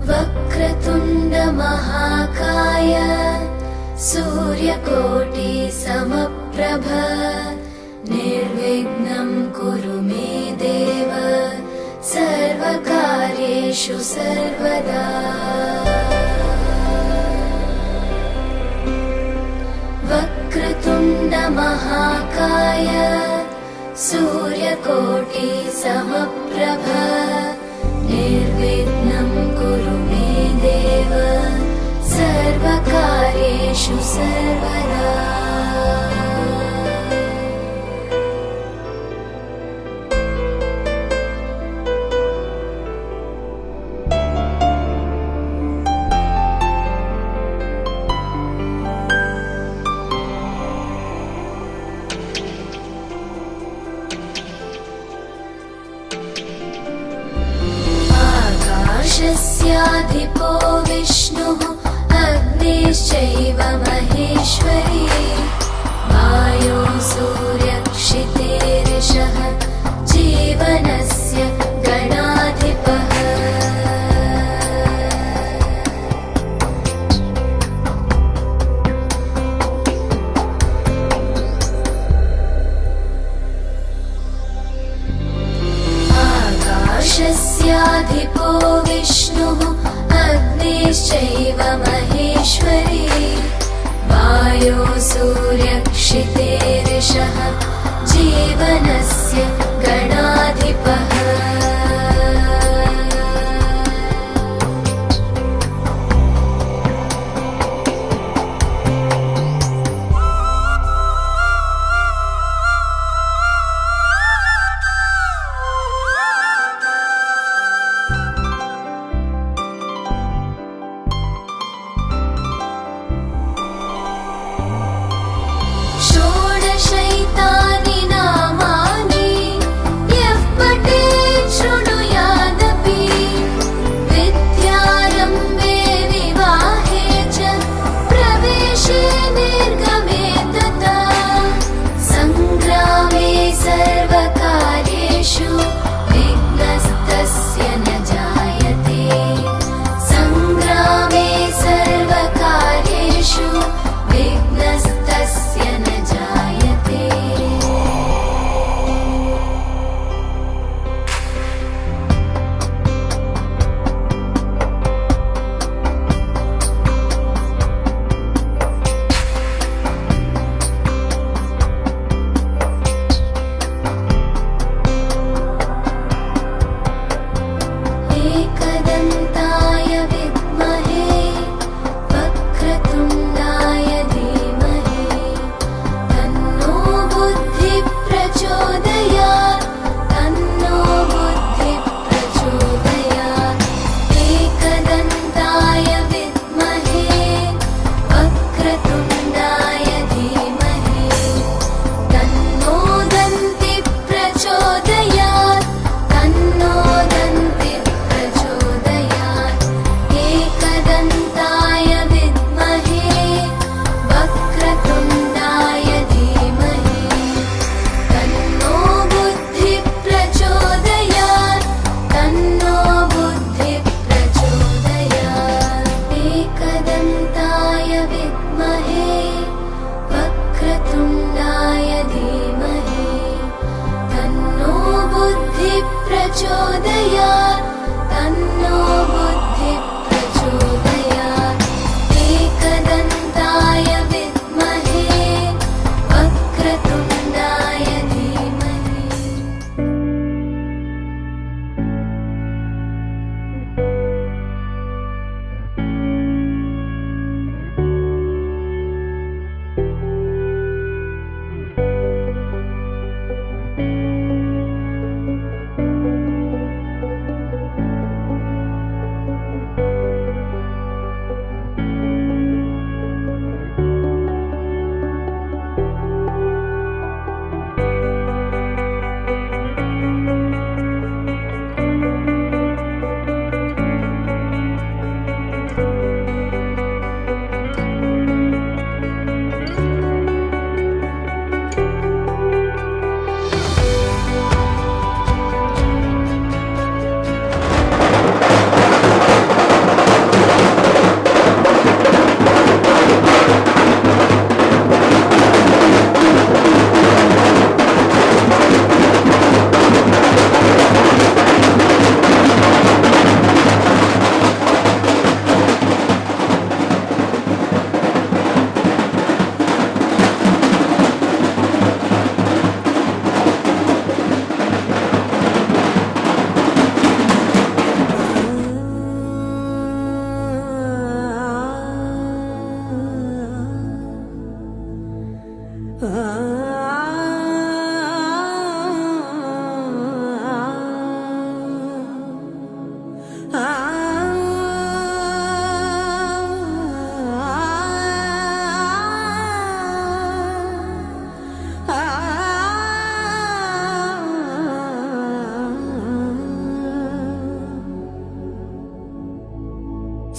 वक्रतुण्ड महाकाय सूर्यकोटि समप्रभ निर्विघ्नं कुरु मे देव सर्वकार्येषु सर्वदा। वक्रतुण्ड महाकाय सूर्यकोटि समप्रभ निर्विघ्नं कुरु मे देव सर्वकार्येषु सर्वदा। आकाशस्याधिपो विष्णुः अग्निश्चैव महेश्वरी वायो सूर्यक्षितेरिषः जीवनस्य गणाधिपः। आकाशस्याधिपो विष्णुः अग्निश्चैव महेश्वरी वायो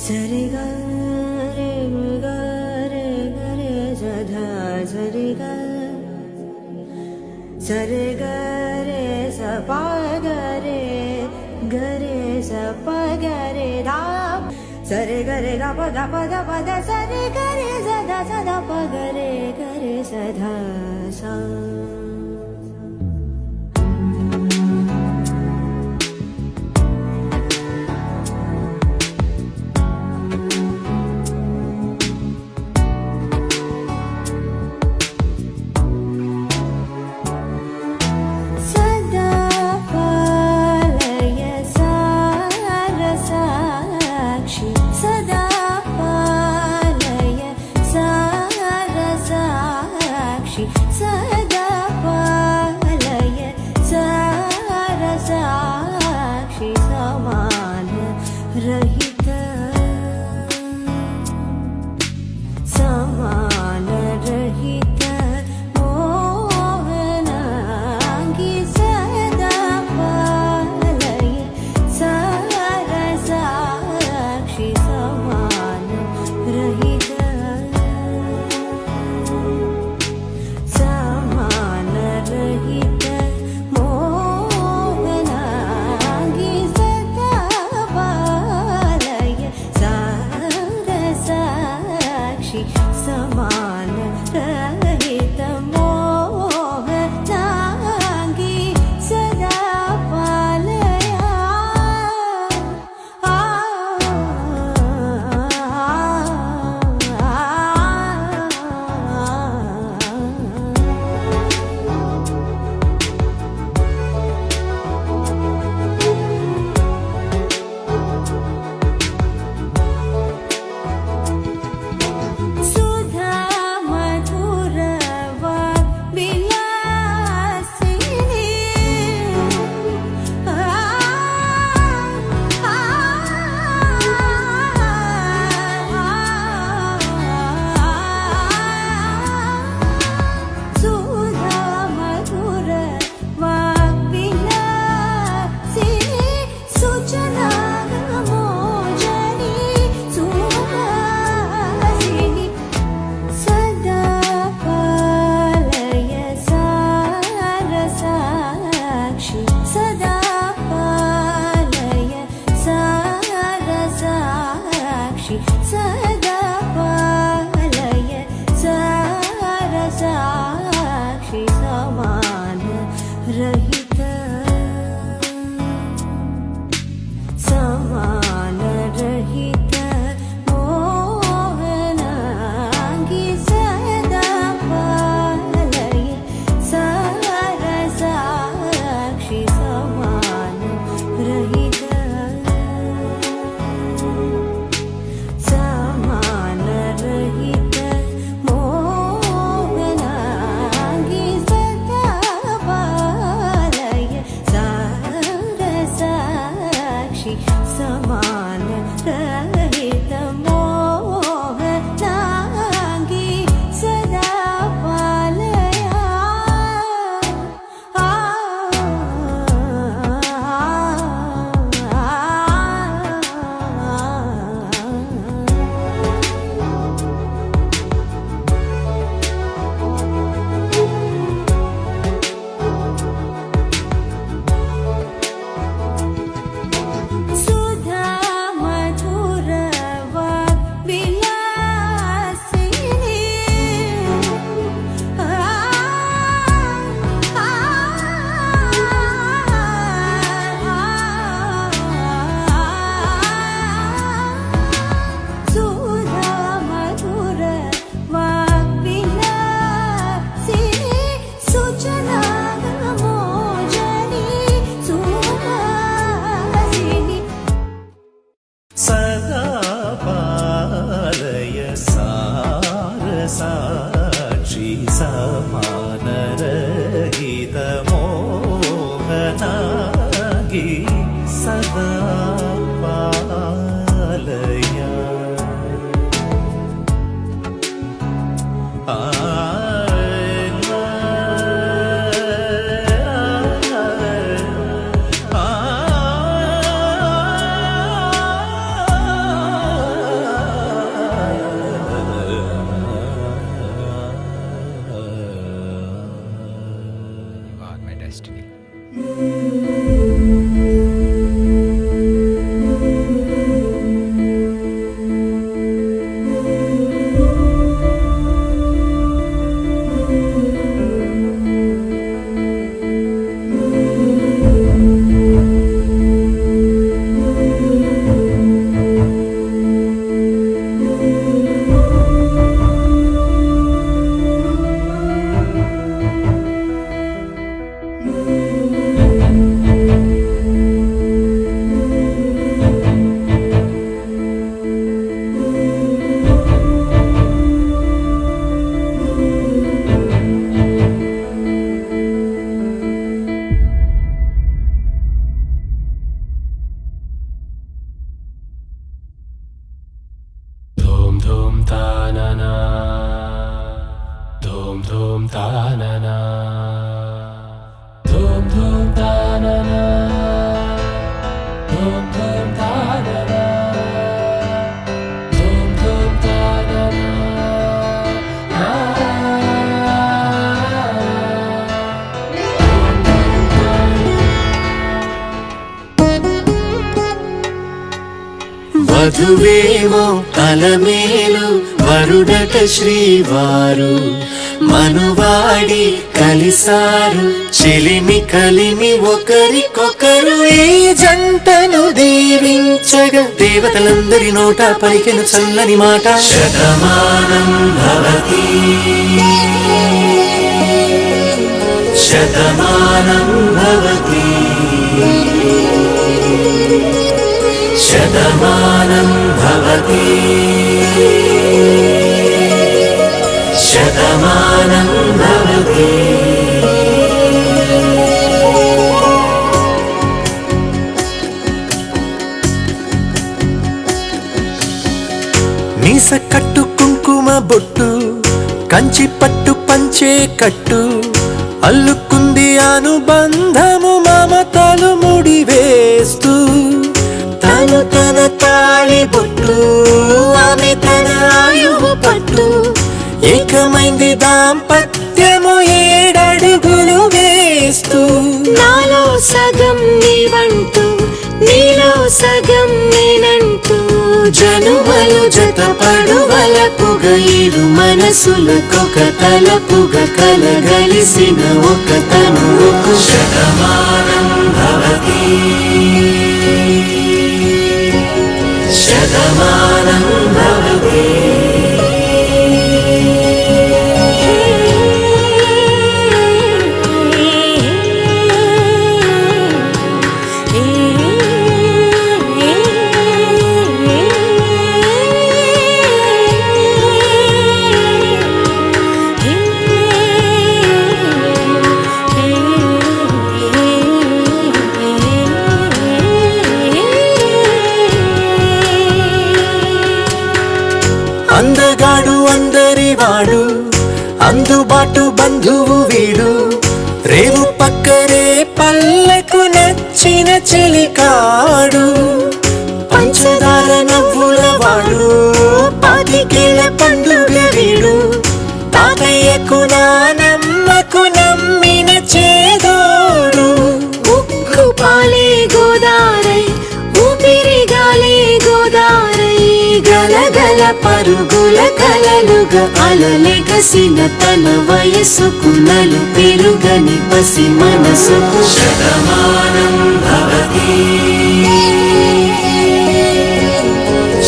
సరి గ రే గ రే గ రే సధ సరి గ సరి గ రే స ప గ రే గ రే స ప గ రే దా సరి గ రే గ ప ద ప ద ప ద సరి గ రే స ద ప గ రే స ధ స తాననా ధూమ్ ధూమ్ తాననా ధూమ్ ధూమ్ తాననా ధూమ్ ధూమ్ తాననా ధూమ్ ధూమ్ తాననా వధువేమో అలమేలు వరుడట శ్రీవారు మనువాడి కలిసారు చెలిమి కలిమి ఒకరికొకరు ఈ జంటను దీవించగా దేవతలందరి నోట పలికెను చల్లని మాట శతమానం భవతి శతమానం భవతి శతమానం భవతి శతమానం భవతి మీస కట్టు కుంకుమ బొట్టు కంచి పట్టు పంచే కట్టు అల్లుకుంది అనుబంధము మమతలు ముడివేస్తూ తను తన తాళి బొట్టు ఆమె తన ఆయువు పట్టు ఏకమైంది దాంపత్యము 7 అడుగులు వేస్తూ నాలో సగం నీవంటూ నీలో సగం నేనంటూ జనుమలు జతపడువలపుగ ఇరు మనసులకొక తలపుగ కలగలిసిన ఒక తనువుకు శతమానం భవతి శతమానం భవతి అందగాడు అందరివాడు అందుబాటు బంధువు వీడు రేవు పక్కరే పల్లెకు నచ్చిన చెలికాడు పంచదార నవ్వుల వాడు 25 పండుగ వీడు తాతయ్యకు నానమ్మకు నమ్మిన చేదోడు ఉక్కు పాలే గోదారై ఊపిరిగాలే గోదారై గలగల పరుగుల కలలుగా అలలెగసిన తన వయసుకు నలు పెరుగని పసి మనసుకు శతమానం భవతి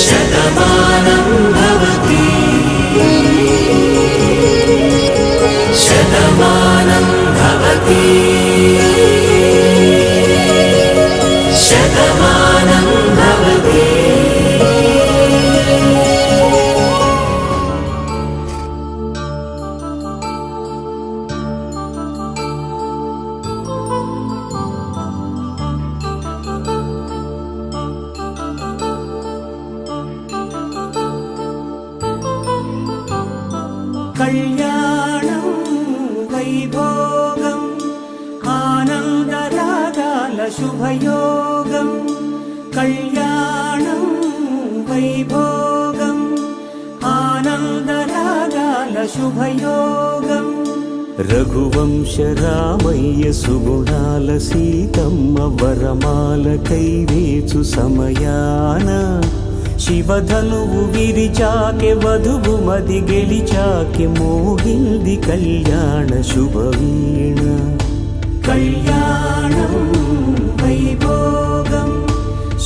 శతమానం భవతి శతమానం భవతి శతమానం భవతి కళ్యాణం వైభోగం ఆనందరాగాల శుభయోగం కళ్యాణం వైభోగం ఆనందరాగాల శుభయోగం రఘువంశ రామయ్య సుగుణాల సీతమ్మ వరమాల కైవేచు సమయాన శివధనువు విరిచాకె వధువు మది గెలిచాకె మోగింది కళ్యాణ శుభవీణ కళ్యాణం వైభోగం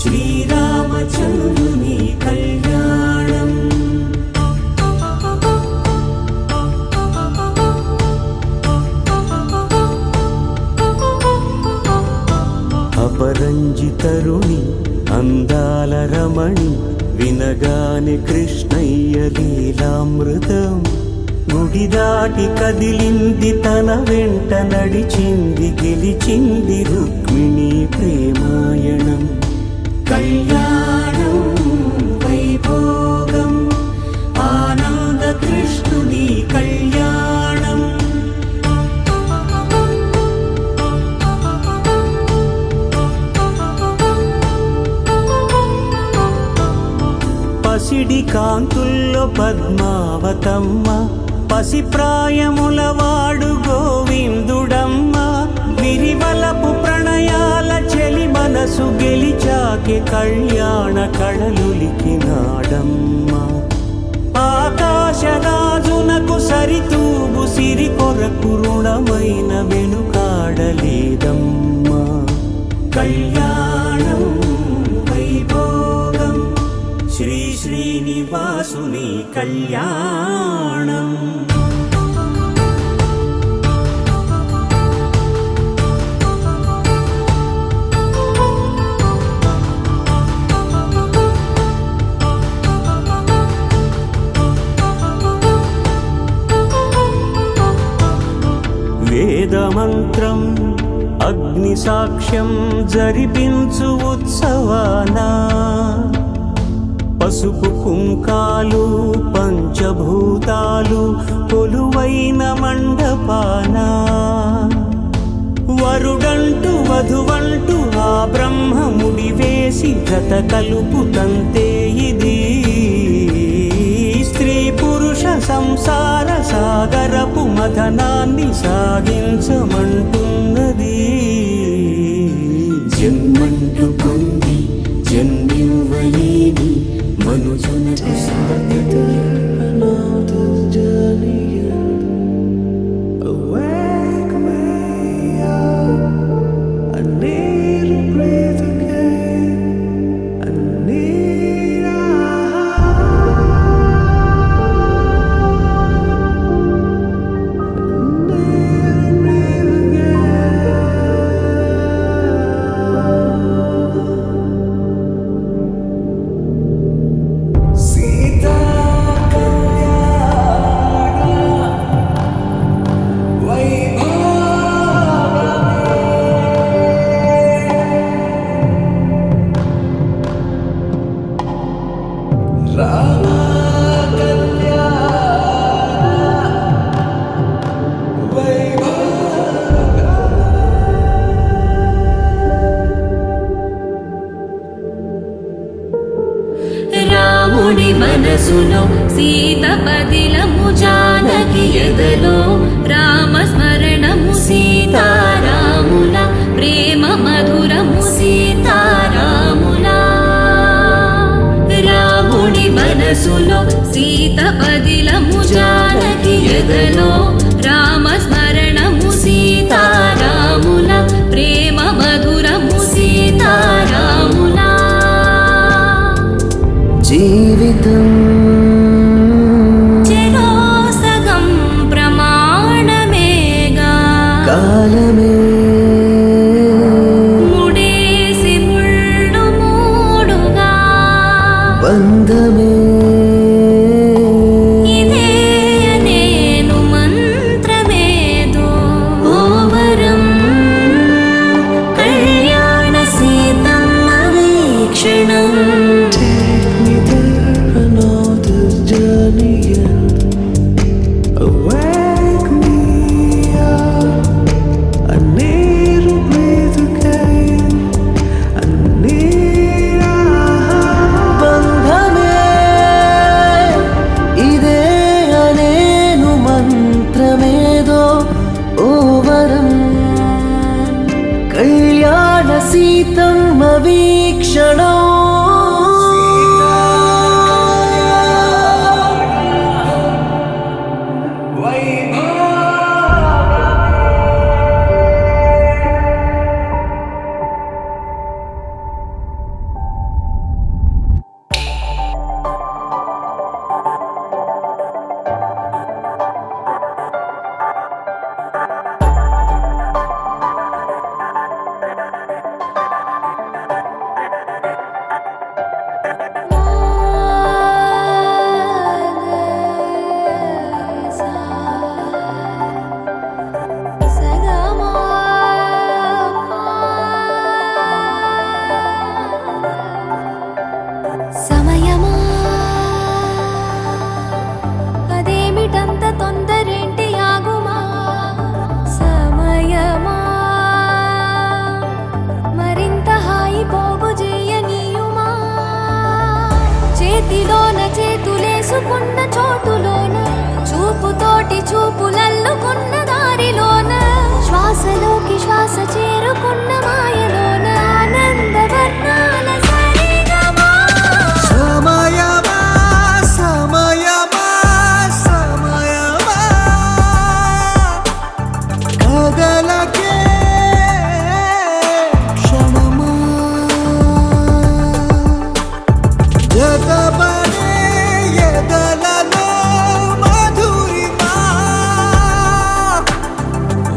శ్రీరామచంద్రుని కళ్యాణం అపరంజి తరుణి అందాల రమణి వినగానే కృష్ణయ్య లీలామృతం గుడి దాటి కదిలింది తన వెంట నడిచింది గెలిచింది రుక్మిణి ప్రేమాయణం కళ్యాణం వైభోగం ఆ పసిడి కాంతుల్లో పద్మావతమ్మ పసిప్రాయముల వాడు గోవిందుడమ్మ విరివలపు ప్రణయాల చెలి మనసు గెలిచాకే కళ్యాణ కళలులికినాడమ్మ ఆకాశరాజునకు సరితూగు సిరి కొరకు రుణమైన వెనుకాడలేదమ్మా కళ్యాణం వైభోగం శ్రీ శ్రీనివాసుని కళ్యాణం వేదమంత్రం అగ్ని సాక్ష్యం జరిపించు ఉత్సవానా పసుపు కుంకాలు పంచభూతాలు కొలువైన మండపానా వరుడంటూ వధువంటూ ఆ బ్రహ్మముడి వేసి జత కలుపుతంతే ఇది స్త్రీ పురుష సంసార సాగరపు మథనాన్ని సాగించమంటున్నది జన్మంటూ పొంది జన్మివ్వలేని మనుజునకు సాధ్యత మనసులో సీత పదిలము జానకి ఎదలో రామస్మరణము సీతారాముల ప్రేమ మధురము సీతారాముల రాముడి మనసులో సీత పదిలము జానకి ఎదలో రామస్మరణము సీతారాముల ప్రేమ మధురము సీతారాముల జీవితం చెరోసగం ప్రమాణమేగా కాలమే ముడేసి ముళ్ళు మూడుగా బంధమే ఇదే నేను మంత్రమేదో ఓవరం కళ్యాణ సీతమ్మ వీక్షణం కలుసుకున్న చోటులోన చూపుతోటి చూపులల్లుకున్న దారిలోన శ్వాసలోకి శ్వాస చేరుకున్న మాయలోన ఆనందవర్ణాల సరిగమా సమయమా సమయమా సమయమా కదలకే క్షణమా జతపడే ఎదలలో మధురిమా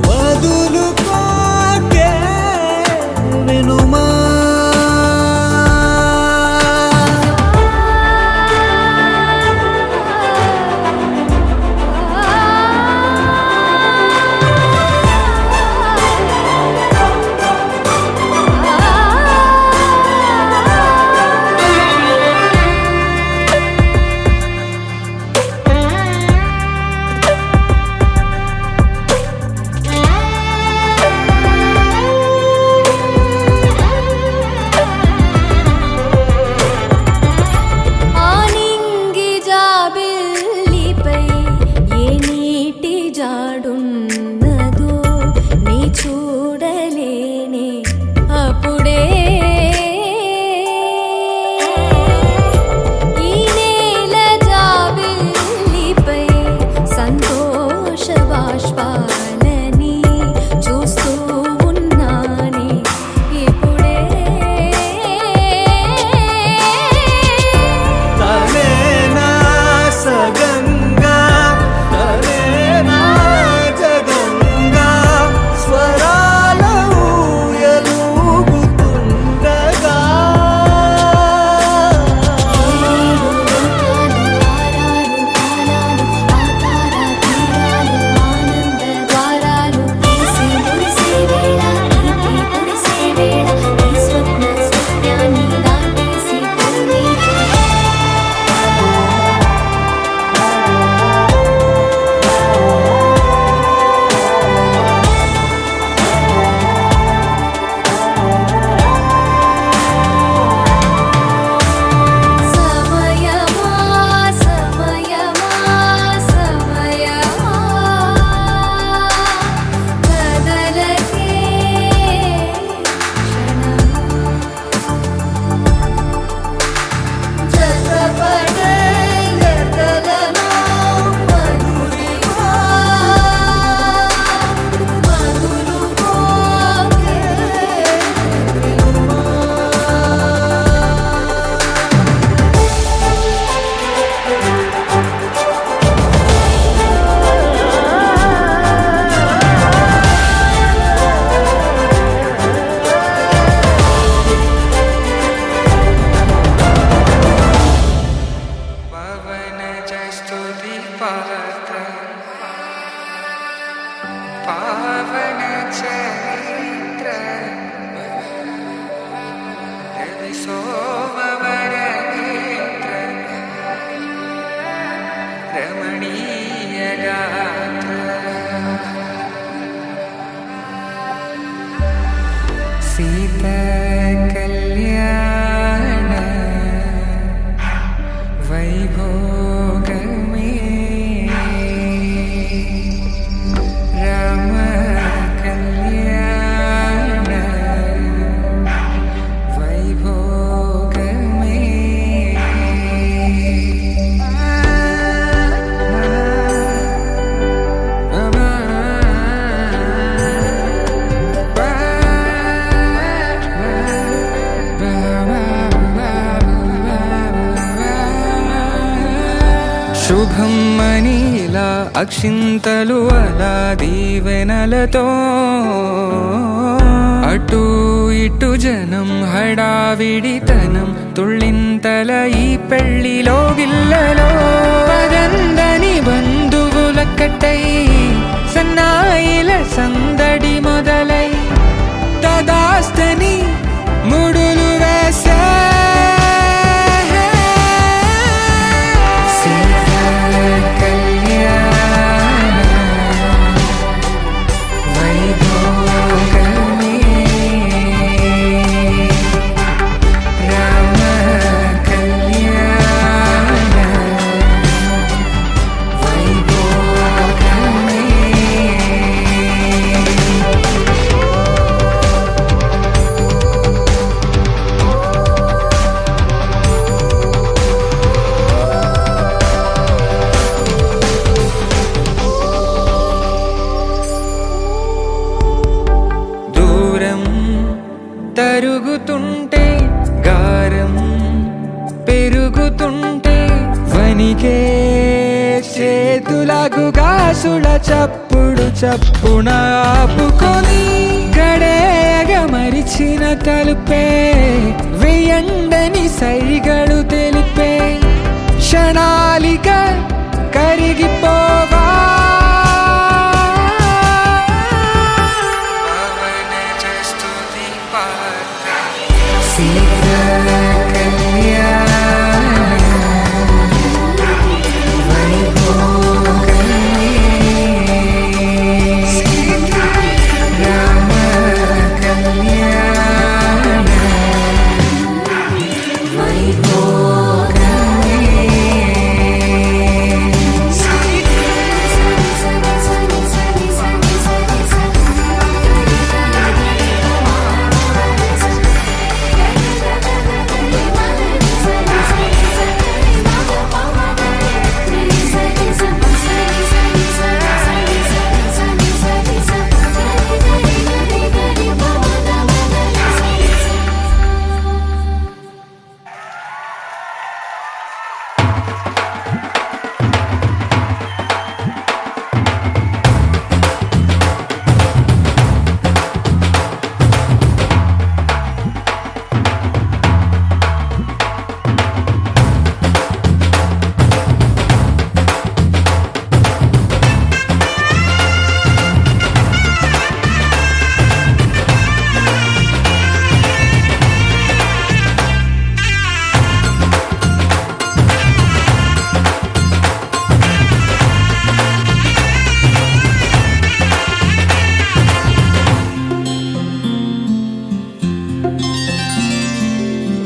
వదులుకోకే వినుమా ఆనింగి జాబిల్లిపై ఏ నీటి జాడున్నదో నీ చూడలేనే అప్పుడే ఈ నేల జాబిల్లిపై సంతోష బాష్పాలని చూస్తూ ఉన్నానే ఇప్పుడే తనేనా సగంగా తనేనా జగంగా స్వరాల ఊయలూగుతుండగా సమయమా సమయమా సమయమా కదలకే జతపడే ఎదలలో మధురిమా మధులుకోకే పవన జస్తుతి పాత్ర పావన చరిత్ర రవి సోమవర నేత్ర రమణీయ గాత్ర సీత కళ్యాణ వైభోగమే రామ కళ్యాణ వైభోగమే శుభం మనీలా అక్షింతలు అలా దీవెనలతో అటు ఇటు జనం హడావిడితనం తుళ్ళింతల ఈ పెళ్లిలో గిల్లలో పదందని బంధువులక్కటై సన్నాయిల సందడి మొదలై తదాస్తని ముడులు వేసే వణికే చేతులకు గాసుల చప్పుడు చప్పున ఆపుకొని గడేగ మరిచిన తలుపే వెయ్యండని సైగడు తెలిపే క్షణాలిక కరిగిపోవా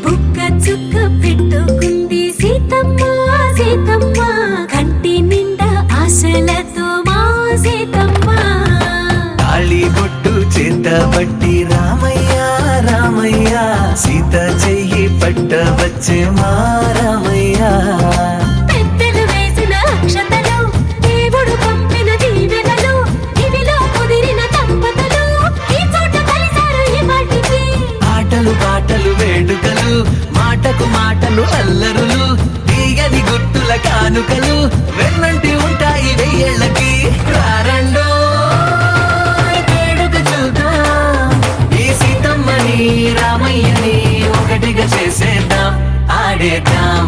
బుక్క చుక్క పెట్టుకుంది సీతమ్మ సీతమ్మ కంటి నిండా ఆశలతో మా సీతమ్మ తాళి బొట్టు చేతబట్టి రామయ్య రామయ్య సీత చెయ్యి పట్ట వచ్చే మా రామయ్య పెద్దలు వేసిన అక్షతలు దేవుడు పంపిన దీవెనలు ఇవిలో కుదిరిన దంపతులు ఈ చోట కలిసారు ఈ వాటికి ఆటలు పాటలు వేడుకలు మాటకు మాటలు అల్లరులు తీయని గుర్తుల కానుకలు వెన్నంటి ఉంటాయి వెయ్యేళ్ళకి రారండో వేడుక చూద్దాం ఈ సీతమ్మని రామయ్యని ఒకటిగా చేసేద్దాం ఆడేద్దాం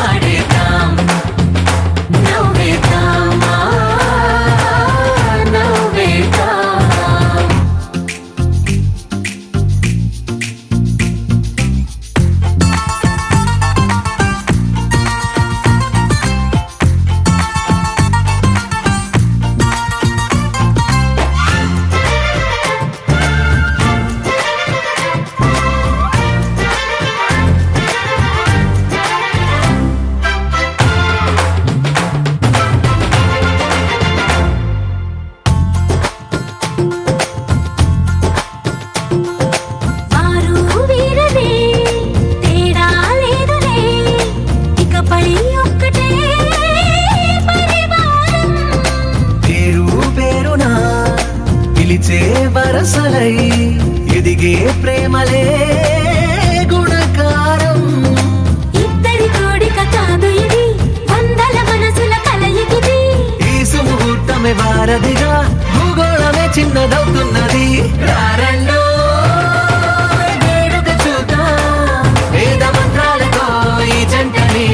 ఆడేద్దాం నవ్వేద్దాం నవ్వేద్దాం వారు వీరనే తేడా లేదులే ఇకపై ఒక్కటే పరివారం పేరు పేరునా పిలిచే వరసలై ఎదిగే ప్రేమలే గుణకారం ఇద్దరి కోడిక కాదు ఇది వందల మనసుల కలయికిది ఈ సుముహూర్తమే వారధిగా భూగోళమే చిన్నదవుతున్నది రారండో వేడుక చూద్దాం వేద మంత్రాలతో ఈ జంటని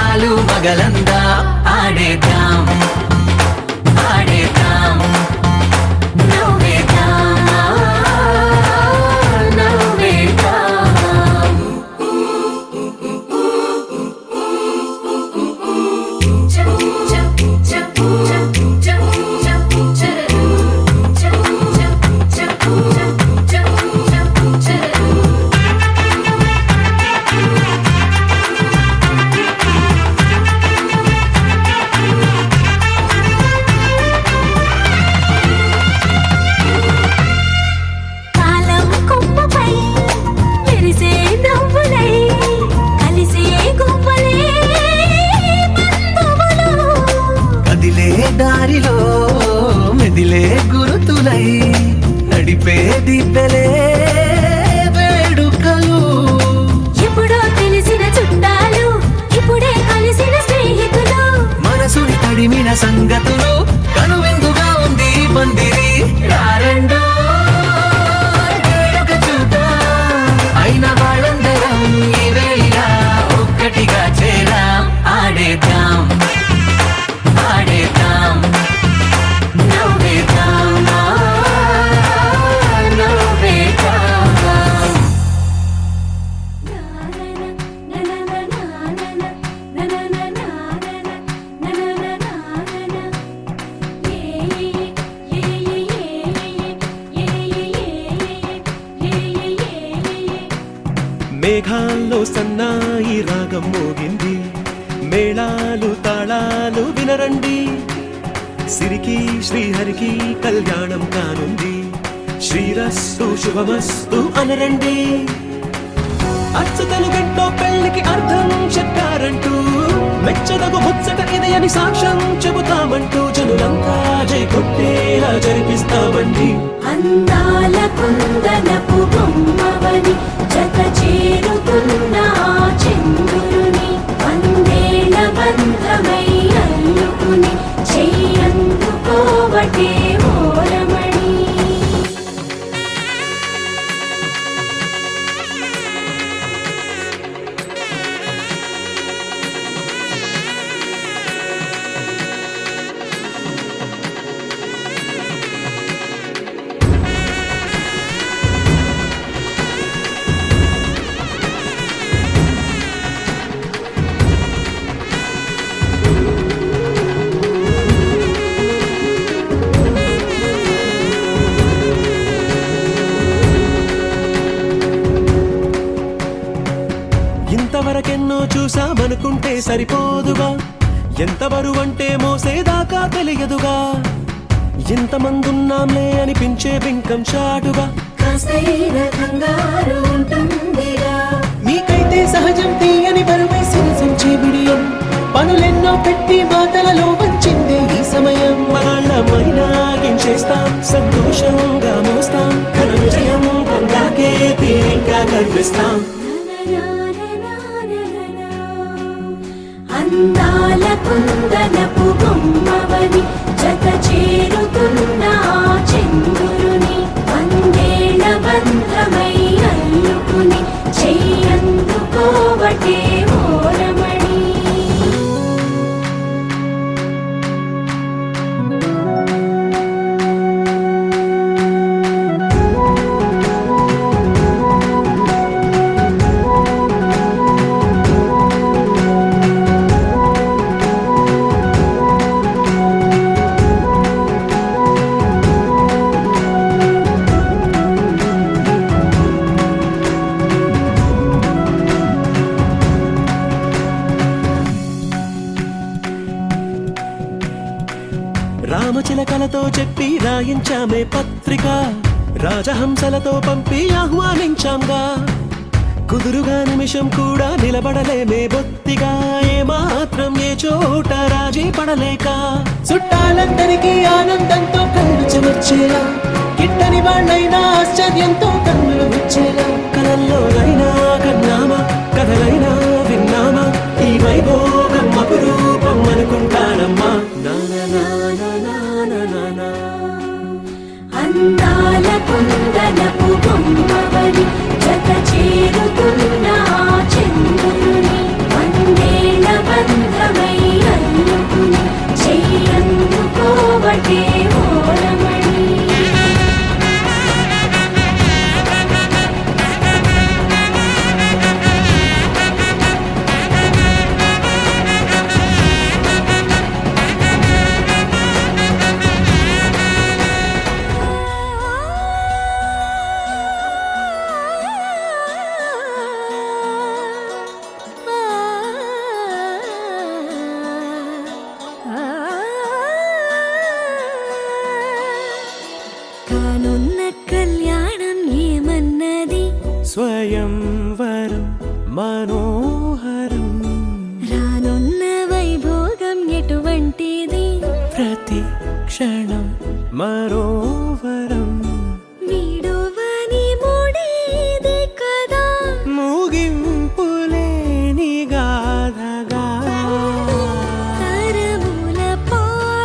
ఆలు మగలందా ఆడేద్దాం ఆడేద్దాం నవ్వేద్దాం నవ్వేద్దాం సంగతులు కనువిందుగా ఉంది ఈ పందిరి రారండో వేడుక చూద్దాం అయిన వాళ్ళందరం ఈ వేళ ఒక్కటిగా చేరాం ఆడేద్దాం ఆడేద్దాం నవ్వేద్దాం నవ్వేద్దాం మేఘాల్లో సన్నాయి రాగం మోగింది మేళాలు తాళాలు వినరండి సిరికి శ్రీహరికి కళ్యాణం కానుంది శ్రీరస్తు శుభమస్తు అనరండి అచ్చతలు గంటో పెళ్లికి అర్థం చెప్పారంటూ మెచ్చదగు ముచ్చట ఇది అని సాక్ష్యం చెబుతామంటూ జనులంతా జై కొట్టేలా జరిపిస్తామండి అందాల కుందనపు బొమ్మవని జత చేరుతున్న ఆ చంద్రుని వందేళ్ల బంధమై అల్లుకుని చెయ్యందుకోవటే ఓరమణి ఇంతవరకెన్నో చూసామనుకుంటే సరిపోదుగా ఎంత బరువంటే మోసేదాకా తెలియదుగా ఇంతమందున్నాంలే అనిపించే బింకం చాటుగా కాస్తైన కంగారు ఉంటుందిగా మీకైతే సహజం తీయని బరువై సిరసించే బిడియం పనులెన్నో పెట్టి మాటలలో వంచిందే ఈ సమయం మగాళ్ళమైనా చేస్తాం సంతోషంగా మోస్తాం ఘన విజయం పొందాకే తీరిగ్గా కనిపిస్తాం అందాల కుందనపు బొమ్మవని జత చేరుతున్న ఆ చంద్రుని వందేళ్ల బంధమై అల్లుకుని చెయ్యందుకోవటే ఓరమణి రామచిలకలతో చెప్పి రాయించామే పత్రిక రాజహంసలతో పంపి ఆహ్వానించాంగా కుదురుగా నిమిషం కూడా నిలబడలేమే బొత్తిగా ఏ మాత్రం ఏ చోట రాజీ పడలేక చుట్టాలందరికీ ఆనందంతో కళ్ళు చెమర్చేలా గిట్టని వాళ్ళైనా ఆశ్చర్యంతో కన్నులు వచ్చేలా కలల్లోనైనా కన్నామా కథలైనా విన్నామా ఈ వైభోగం అపురూపం అనుకుంటానమ్మా అందాల కుందనపు బొమ్మవని జత చేరుతున్న ఆ చంద్రుని వందేళ్ల బంధమై అల్లుకుని చెయ్యందుకోవటే ఓరమణి కానున్న కళ్యాణం ఏమన్నది స్వయంవరం మనోహరం రానున్న వైభోగం ఎటువంటిది ప్రతి క్షణం మరోవరం వీడువని మూడేది కదా ముగింపులేని గాథగా తరముల పాట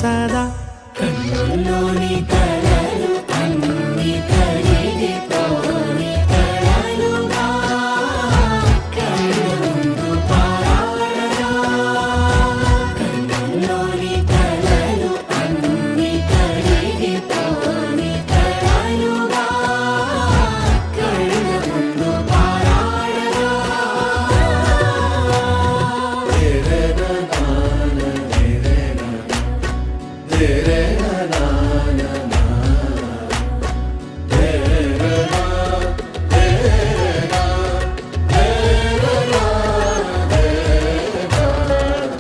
సదా కన్నుల్లోని కలలు అన్ని కరిగిపోని కలలుగా కళ్ళ ముందు పారాడగా. కన్నుల్లోని కలలు అన్ని కరిగిపోని కలలుగా కళ్ళ ముందు పారాడగా.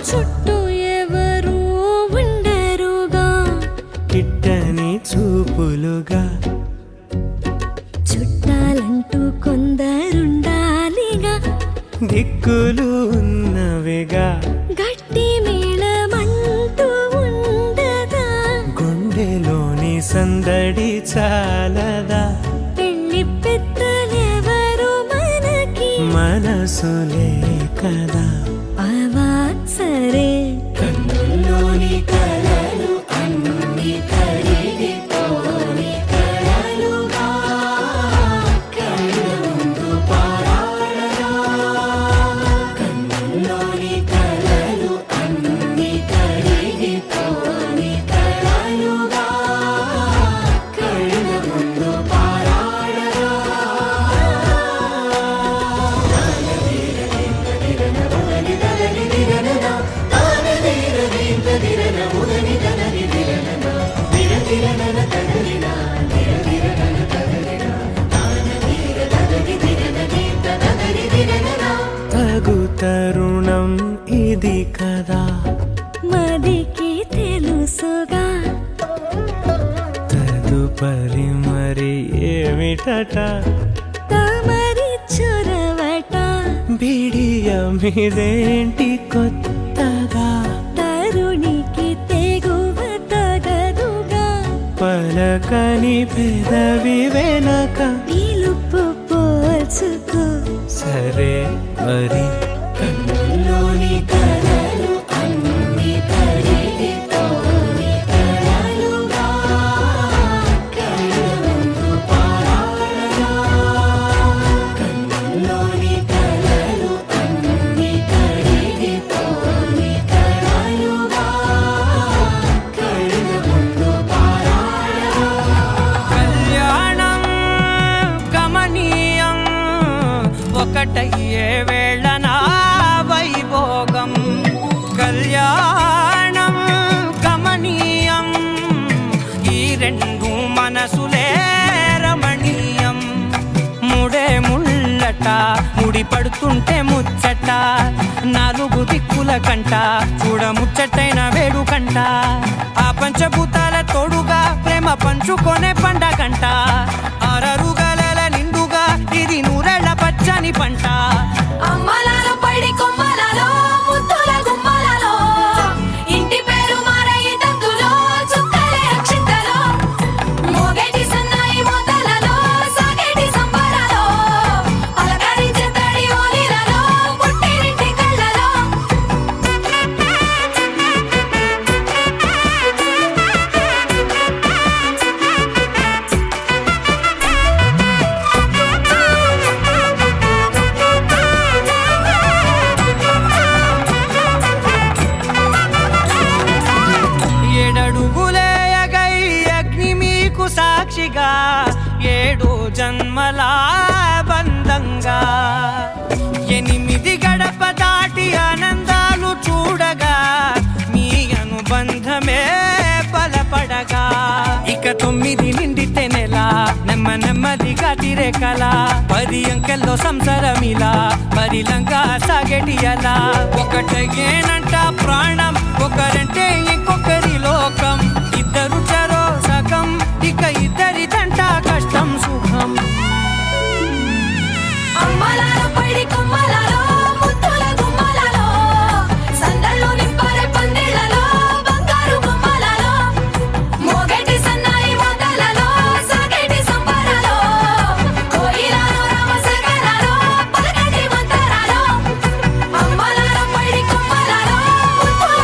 చుట్టూ ఎవరు ఉండరుగా కిట్టని చూపులుగా చుట్టాలంటూ కొందరుండాలిగా దిక్కులు ఉన్నవిగా గట్టి మేళమంటూ ఉండదా గుండెలోని సందడి చాలదా పెళ్లి పెద్దలెవరు మనకి మనసులే కదా అవా సరే కన్నుల్లోని కలలు అన్ని కరిగిపోని కలలుగా కళ్ళ ముందు పారాడగా. కన్నుల్లోని కలలు అన్ని కరిగిపోని కలలుగా కళ్ళ ముందు పారాడగా. తగు తరుణం ఇది కదా మదికి తెలుసుగా తదుపరి మరి ఏమిటట తమరి చొరవట బిడియమిదేంటి కొత్తగా తరుణికి తెగువ తగదుగా పలకని పెదవి వెనక పిలుపు పోల్చుకో సరే మరి కన్నుల్లోని కలలు అన్ని కరిగిపోని కలలుగా కళ్ళ ముందు పారాడగా. కన్నుల్లోని కలలు అన్ని కరిగిపోని కలలుగా కళ్ళ ముందు పారాడగా. కళ్యాణం గమనీయం ఒకటయ్యే వేళ నా వైభోగం. కళ్యాణం గమనీయం ఈ రెండు మనసులే రమణీయం. ముడే ముళ్ళట ముడి పడుతుంటే ముచ్చట నాలుగు దిక్కుల కంట చూడ ముచ్చటైన వేడుకంట. ఆ పంచభూతాల తోడుగా ప్రేమ పంచుకొనే పండగంట. ఆరరుగల నిండుగా ఇది నూరెళ్ళ పచ్చని పంట. అమ్మలాలో పడి కొమ్మలలో ముద్దుల గుమ్మలలో ఇంటి పేరు మారయి తందులో చుక్కలే అక్షింతలో మోగేటి సన్నాయి మోతలలో సాగేటి సంబరాలో పలకరించే తడి ఓలిలలో పుట్టినింటి కళ్ళలో ఏడడుగులేయగై అగ్ని మీకు సాక్షిగా 7 జన్మల బంధంగా 8 గడప దాటి ఆనందాలు చూడగా మీ అనుబంధమే బలపడగా. ఇక 9 నిండితే నెల నెమ్మదిగా తిరే కల 10 అంకెల్లో సంసారమిలా పరిలంగా సాగేటి అలా. ఒకటేనంట ప్రాణం ఒకరంటే ఇంకొకరి లోకం. ఇద్దరు చరో సగం ఇక ఇద్దరి దంట కష్టం సుఖం. అమ్మలాలో పడి కొమ్మలలో ముద్దుల గుమ్మలలో సందళ్ళు నింపారే పందిళ్ళలో బంగారు గుమ్మలలో మోగేటి సన్నాయి మోతలలో సాగేటి సంబరాలో కోయిలలో రామశకరాలో పలకటి మంతరాలో. అమ్మలాలో పడి కొమ్మలలో ముద్దుల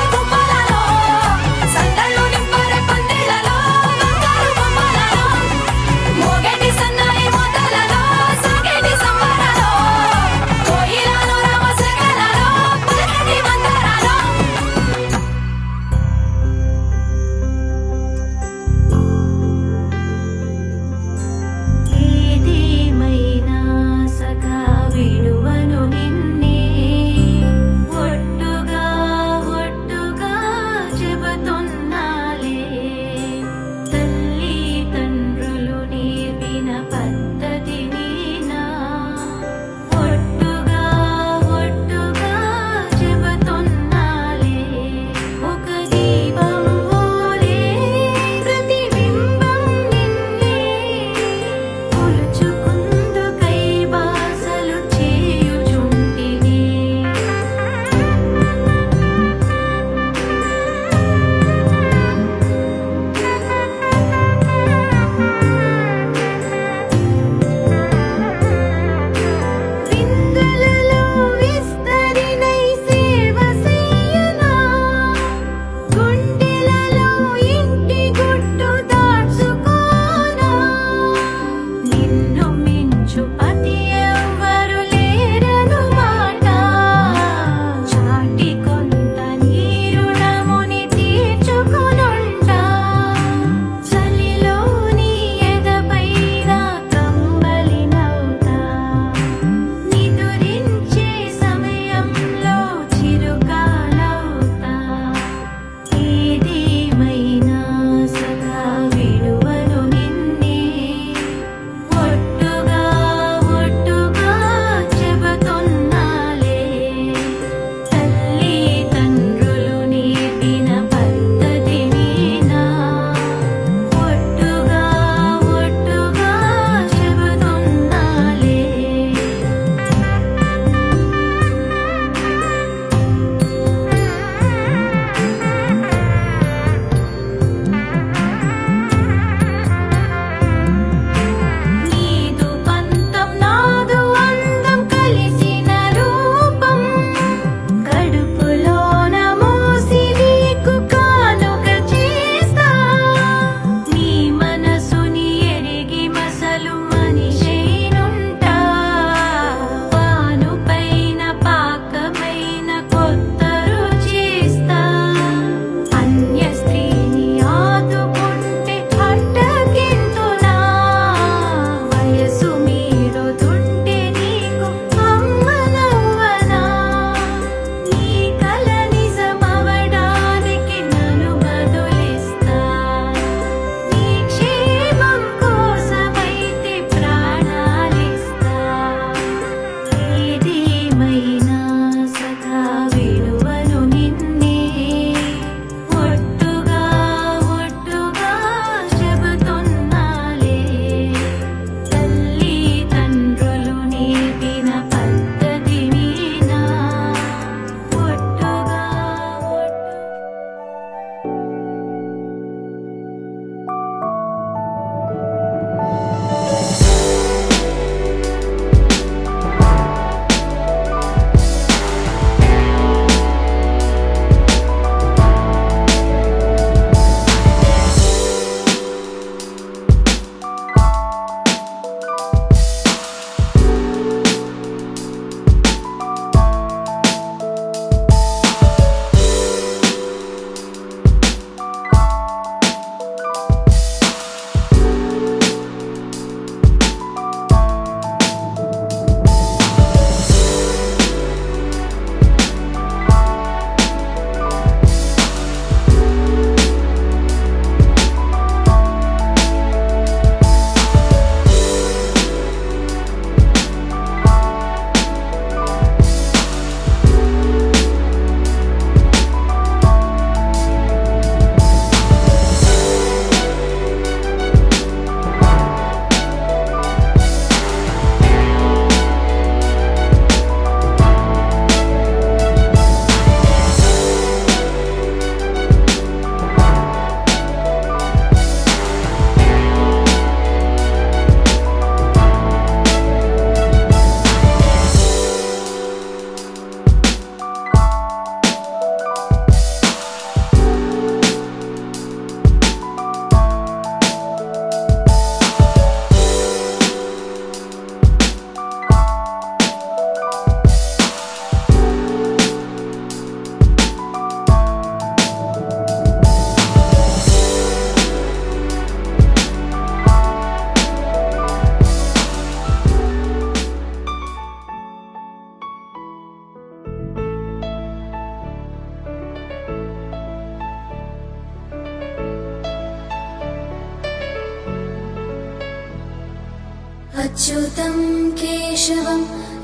अच्युतं केशवं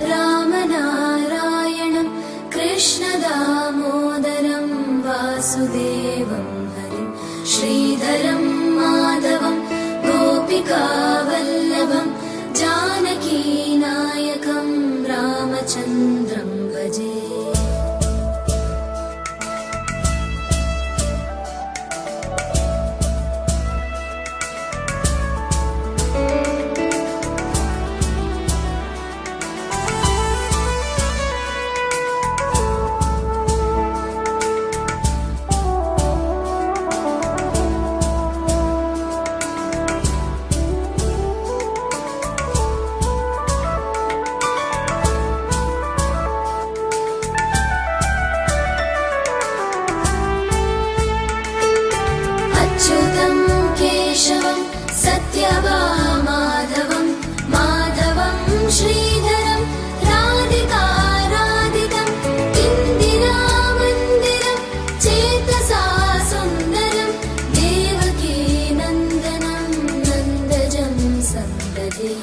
रामनारायणं कृष्णदामोदरं वासुदेवं हरिं श्रीधरं माधवं गोपिकावल्लभं जानकीनायकं रामचन्द्रं भजे। अच्युतं केशवं सत्यवामाधवं माधवं श्रीधरं राधिकाराधितं इन्दिरामन्दिरं चेतसा सुन्दरं देवकी नन्दनं नन्दजं सन्ददे।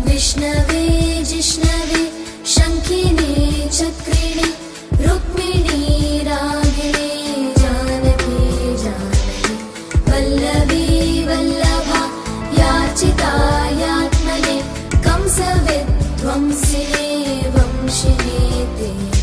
विष्णवे जिष्णवे शङ्खिने चक्रिणे रुक्मिणी रागिणे जानकी जानकी वल्लभी वल्लभा याचिता यात्मने कंसविध्वंसिने वंशिने ते नमः।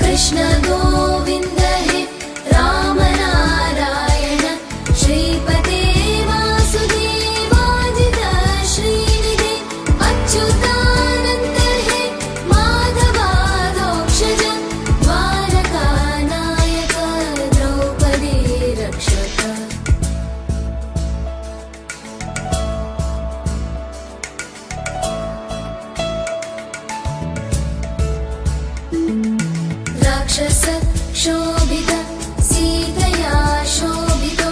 कृष्ण गोविन्द हे राम नारायण श्रीपते वासुदेवाजित श्रीनिधे अच्युतानन्द हे माधवादोक्षज द्वारकानायक द्रौपदी रक्षक। राक्षस शोभित सीतया शोभितो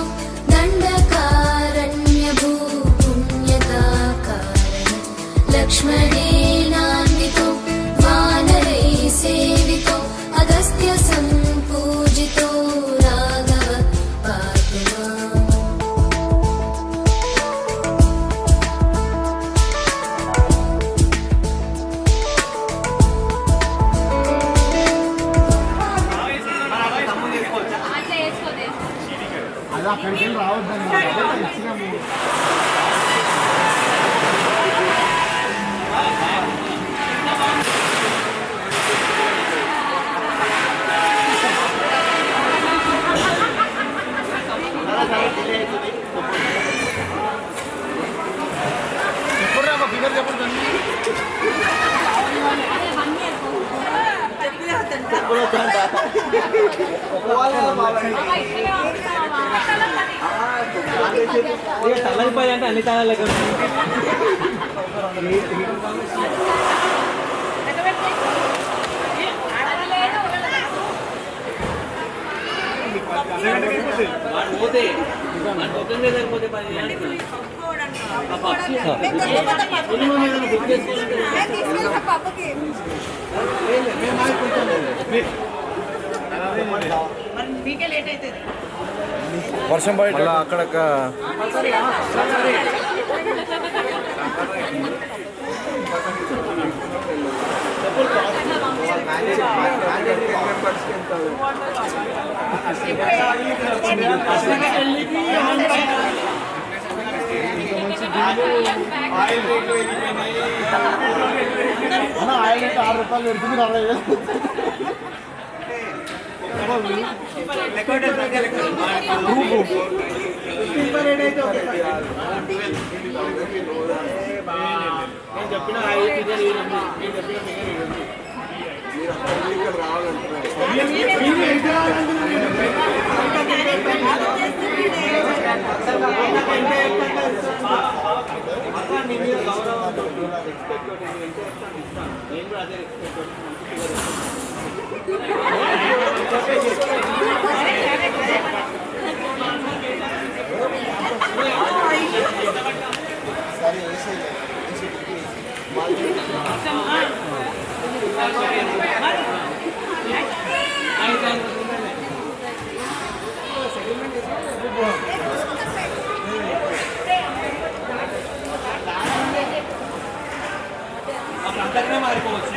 दण्डकारण्यभू पुण्यताकारण लक्ष्मणेनान्वितो वानरैः सेवितो अगस्त्य सम्पूजितो राघव पातु माम्। తల్లనిపోయి అన్ని తాళాలు పోతే సరిపోతే వర్షం బయట అక్కడక్క ఆయిల్ 6 రూపాయలు పెడుతుంది 40 చెప్పిన నేను కూడా అదే అంతకనే మారిపోవచ్చు.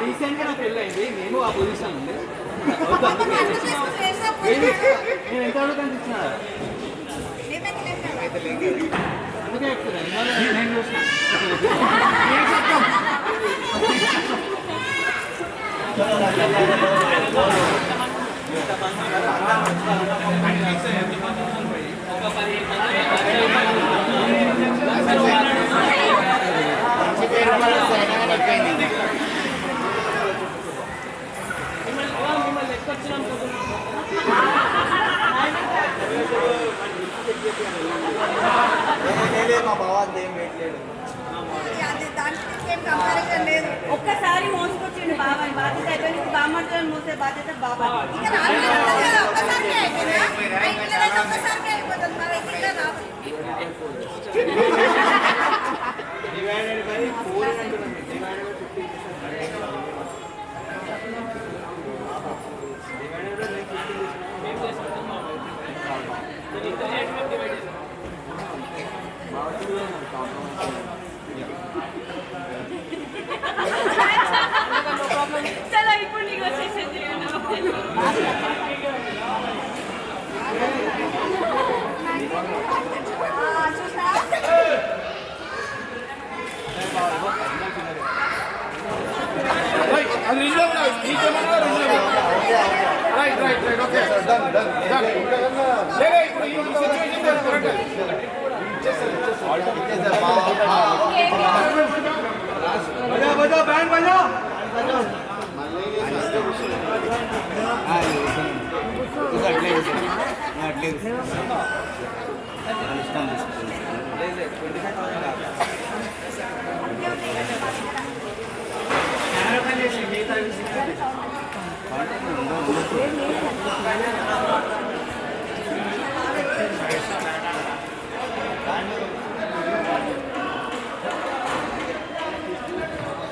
రీసెంట్ గా నాకు పెళ్ళైంది, నేను ఆ పొజిషన్ ఉంది. నేను ఎంత అడుగుతాను ఇచ్చిన అందుకే చెప్తున్నాను. నేను చూసిన మా బావ ఏం పెట్టలేడు. ఒక్కసారి మోసుకొచ్చిండు బాబాయ్, బాధ్యత అయిపోయింది. బామ్మర్తులను మోసే బాధ్యత బాబాయ్. డివైడెడ్ బై 4 అంటున్నాను. డివైడెడ్ బై 50 డివైడెడ్ బై 50 ఏం చేస్తాం? చలో ఇప్పుడు నీకు వచ్చేసేది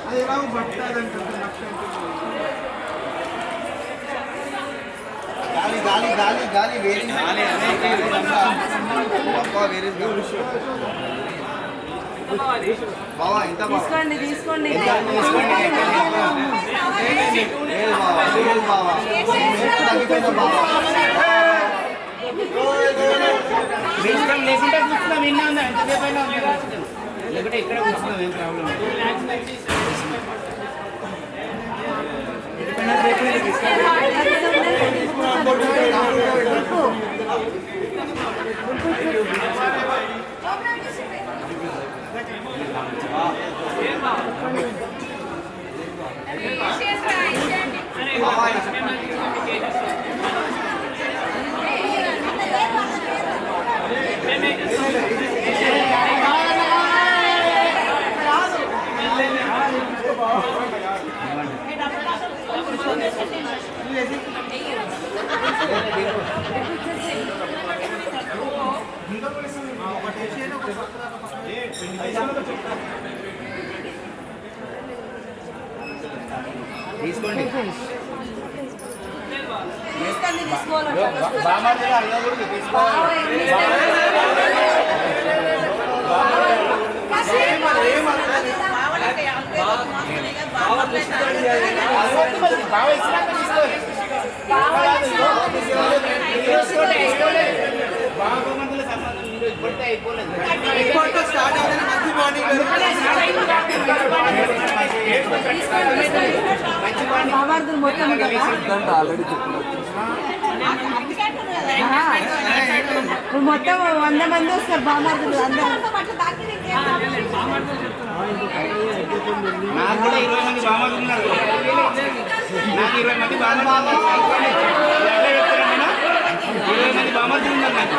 అది ఎలా పట్టాదంటే గాలి గాలి గాలి గాలి వేరే గాలి అనేక వేరే బావా ఇంత తీసుకోండి తీసుకోండి. లేకుంటే కూర్చున్నాం ఎన్ని ఉందా ఎంతసేపు అయినా లేకుంటే ఇక్కడ కూర్చున్నాం ఏం ప్రాబ్లం తీసుకోండి బామార్జీ అన్న కూడా బాగా ఇచ్చినాక తీసుకోవాలి బాగోమందుల సంబంధం ఇప్పటికే అయిపోలేదు బామార్దులు మొత్తం ఇప్పుడు మొత్తం 100 మంది వస్తారు బామార్దులు అందరూ. నాకు కూడా 20 మంది బామార్దులు ఉన్నారు. నాకు 20 మంది బామార్దులు 20 మంది బామార్దులు ఉన్నారు నాకు.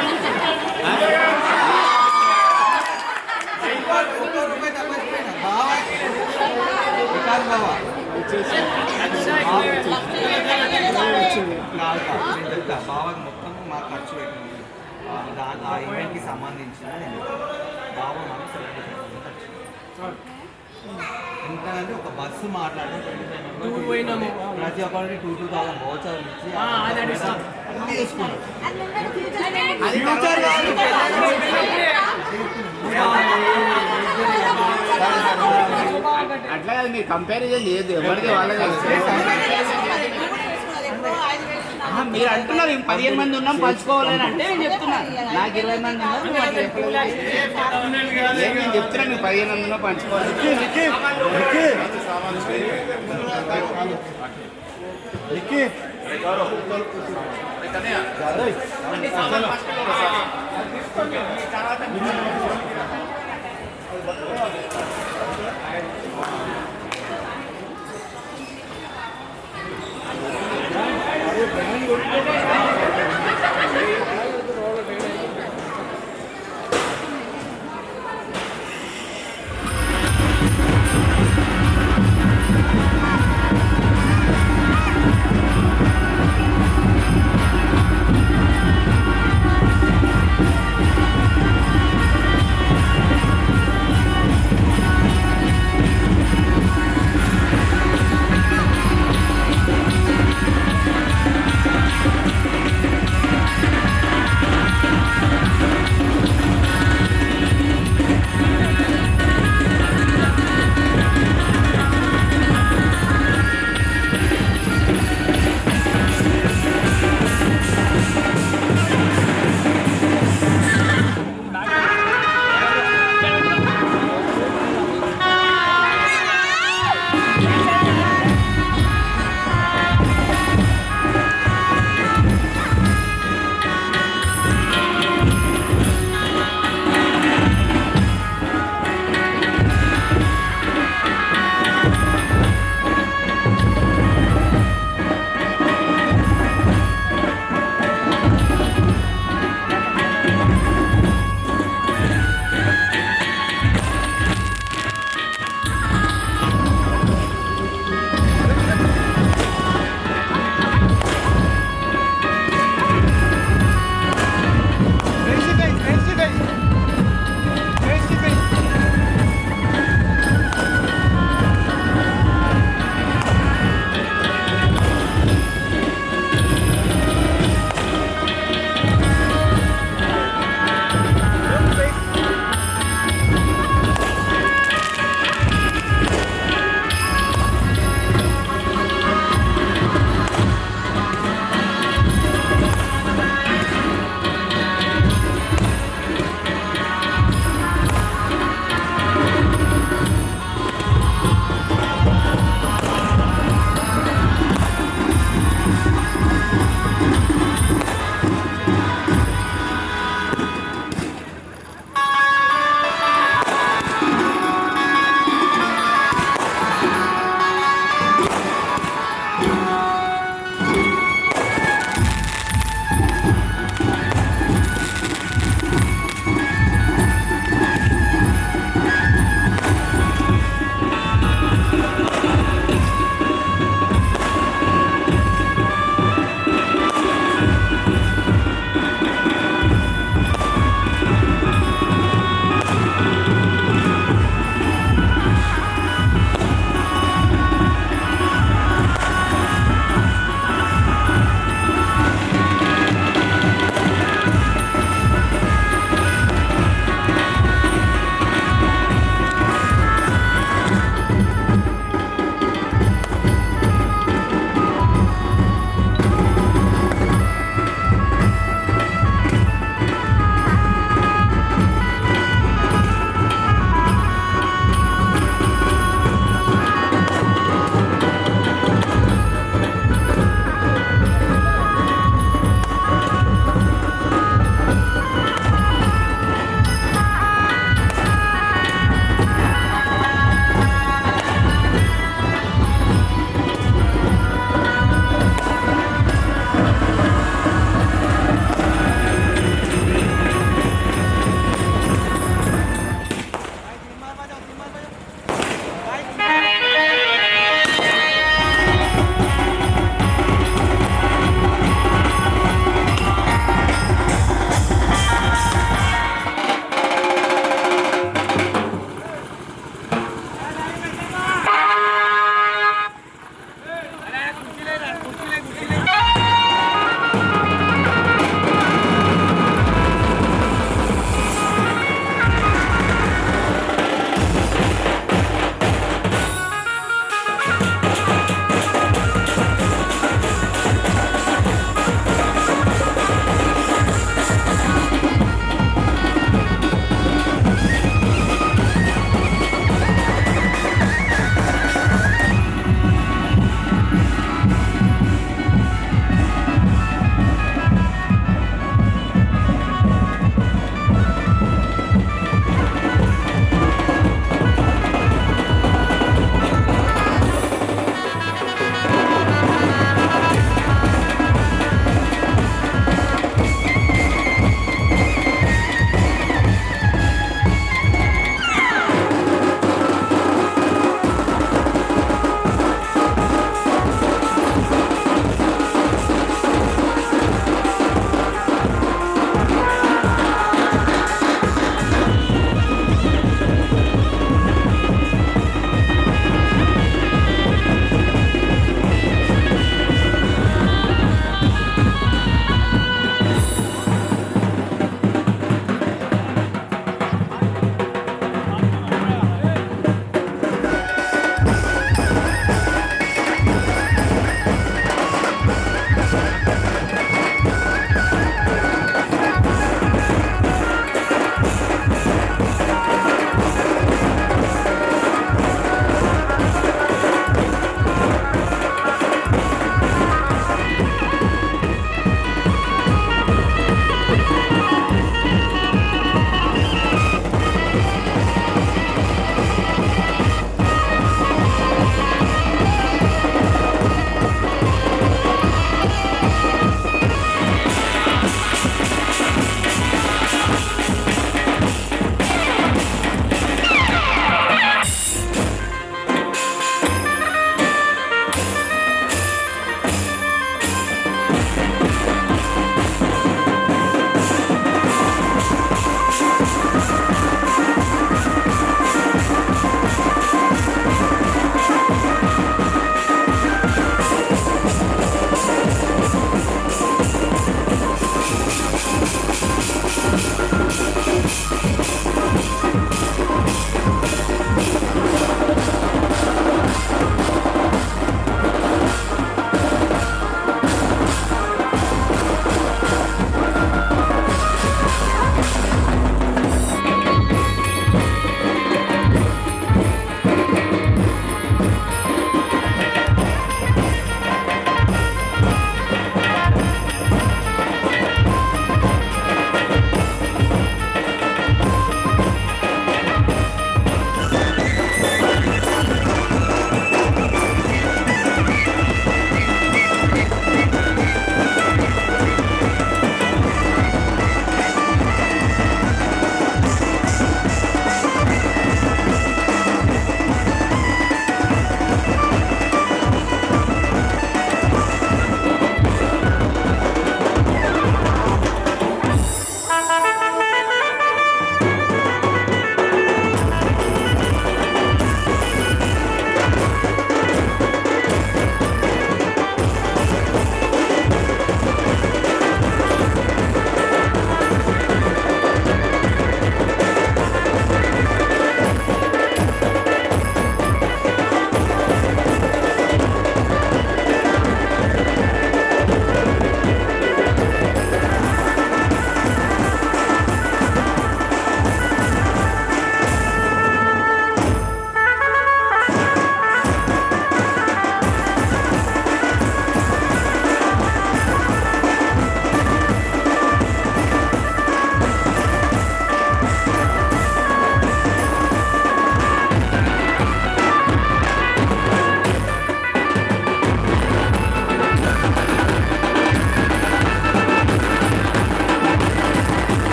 బాగా మొత్తం మాకు ఖర్చు పెట్టింది దాని ఆ ఈవెంట్కి సంబంధించిన నేను బాబా మాకు ఎందుకంటే ఒక బస్సు మాట్లాడడం ప్రతి ఒక్కరికి 2,000 వోచర్లు ఇచ్చి అన్నీ తీసుకున్నాం. అట్లా కాదు మీరు కంపారిజన్ చేయొద్దు ఎవరికి వాళ్ళకి మీరు అంటున్నారు 15 మంది ఉన్నాం పంచుకోవాలని అంటే నేను చెప్తున్నాను నాకు 20 మంది ఉన్నారు నేను చెప్తున్నాను మీరు 15 మంది ఉన్నా పంచుకోవాలి తర్వాత